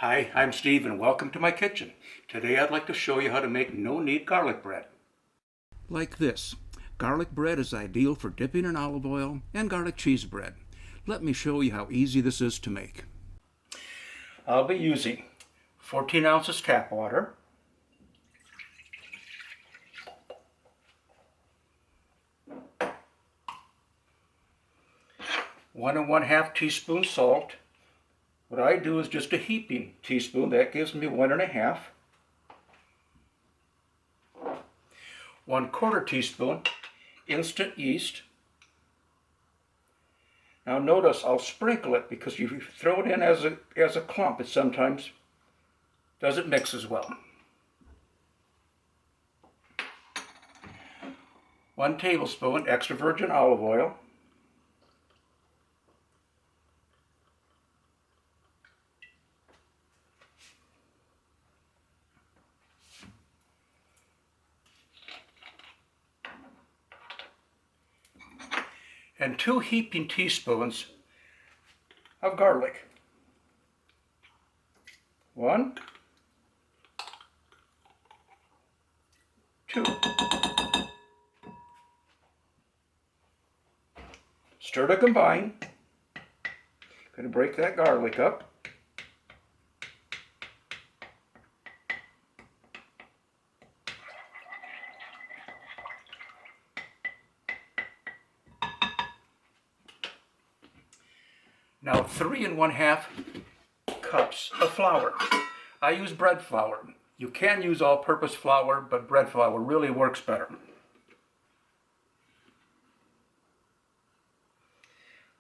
Hi, I'm Steve and welcome to my kitchen. Today I'd like to show you how to make no-knead garlic bread. Like this. Garlic bread is ideal for dipping in olive oil and garlic cheese bread. Let me show you how easy this is to make. I'll be using 14 ounces tap water, 1 1/2 teaspoon salt. What I do is just a heaping teaspoon. That gives me 1 1/2. 1/4 teaspoon instant yeast. Now notice I'll sprinkle it because if you throw it in as a clump, it sometimes doesn't mix as well. 1 tablespoon extra virgin olive oil. And 2 heaping teaspoons of garlic. 1, 2. Stir to combine. Going to break that garlic up. Now 3 1/2 cups of flour. I use bread flour. You can use all-purpose flour, but bread flour really works better.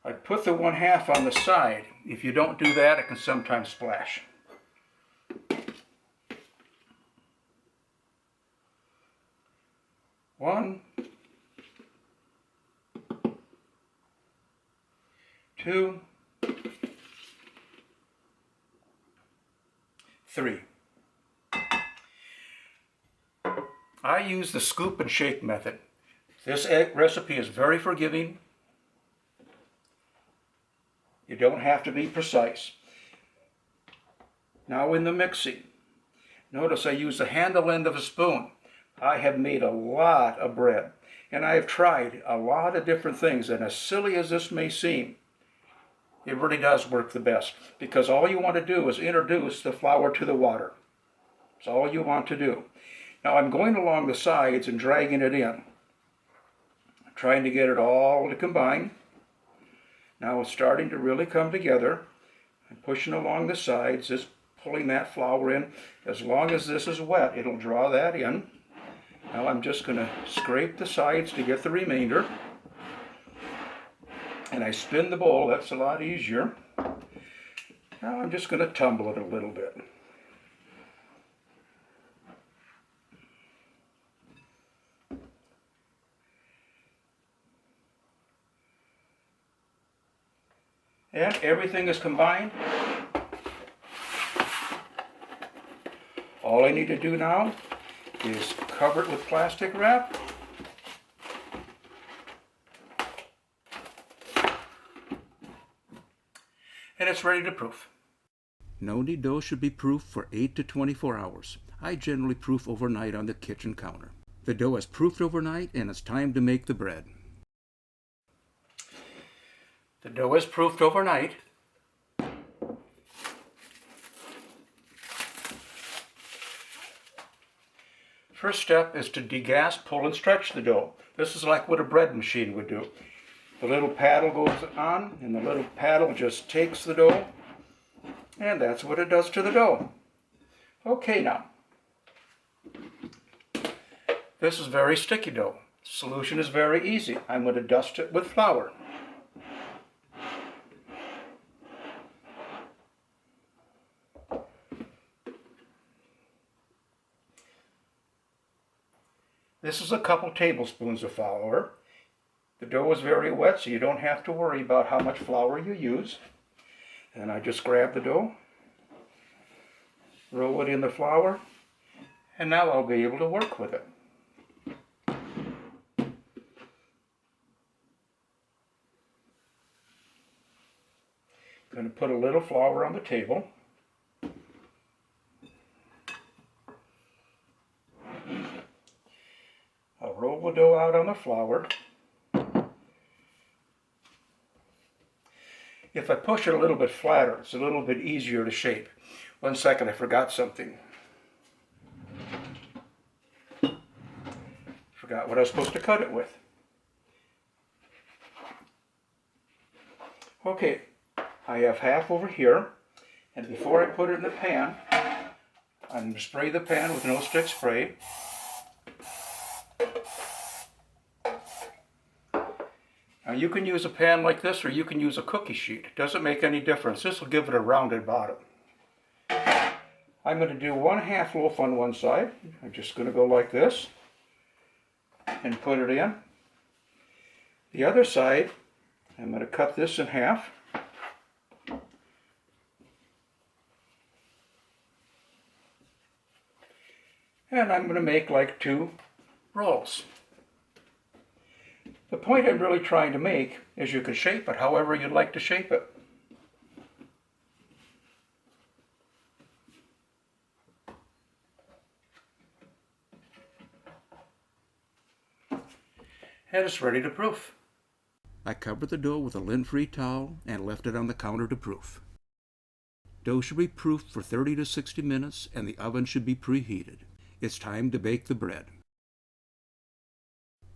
I put the 1/2 on the side. If you don't do that, it can sometimes splash. One, 2, 3. I use the scoop and shake method. This recipe is very forgiving. You don't have to be precise. Now in the mixing, notice I use the handle end of a spoon. I have made a lot of bread, and I have tried a lot of different things, and as silly as this may seem, it really does work the best, because all you want to do is introduce the flour to the water. That's all you want to do. Now I'm going along the sides and dragging it in, trying to get it all to combine. Now it's starting to really come together. I'm pushing along the sides, just pulling that flour in. As long as this is wet, it'll draw that in. Now I'm just going to scrape the sides to get the remainder. And I spin the bowl. That's a lot easier. Now I'm just going to tumble it a little bit. And everything is combined. All I need to do now is cover it with plastic wrap. And it's ready to proof. No-knead dough should be proofed for 8 to 24 hours. I generally proof overnight on the kitchen counter. The dough is proofed overnight and it's time to make the bread. The dough is proofed overnight. First step is to degas, pull, and stretch the dough. This is like what a bread machine would do. The little paddle goes on, and the little paddle just takes the dough, and that's what it does to the dough. Okay, now. This is very sticky dough. The solution is very easy. I'm going to dust it with flour. This is a couple tablespoons of flour. The dough is very wet, so you don't have to worry about how much flour you use. And I just grab the dough, roll it in the flour, and now I'll be able to work with it. I'm going to put a little flour on the table. out on the flour. If I push it a little bit flatter, it's a little bit easier to shape. 1 second, I forgot something. Forgot what I was supposed to cut it with. Okay, I have half over here, and before I put it in the pan, I'm going to spray the pan with no-stick spray. Now you can use a pan like this, or you can use a cookie sheet. It doesn't make any difference. This will give it a rounded bottom. I'm going to do 1/2 loaf on one side. I'm just going to go like this and put it in. The other side, I'm going to cut this in half. And I'm going to make like 2 rolls. The point I'm really trying to make is you can shape it however you'd like to shape it. And it's ready to proof. I covered the dough with a lint-free towel and left it on the counter to proof. Dough should be proofed for 30 to 60 minutes and the oven should be preheated. It's time to bake the bread.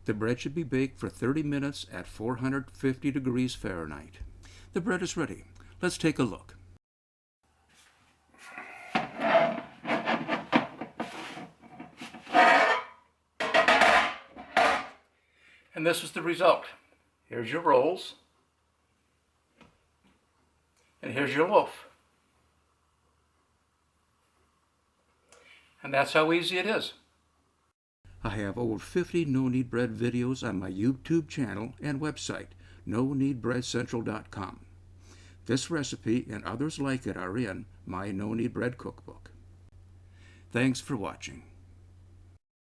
The bread should be baked for 30 minutes at 450 degrees Fahrenheit. The bread is ready. Let's take a look. And this is the result. Here's your rolls. And here's your loaf. And that's how easy it is. I have over 50 no-knead bread videos on my YouTube channel and website, no-kneadbreadcentral.com. This recipe and others like it are in my No-Knead Bread cookbook. Thanks for watching.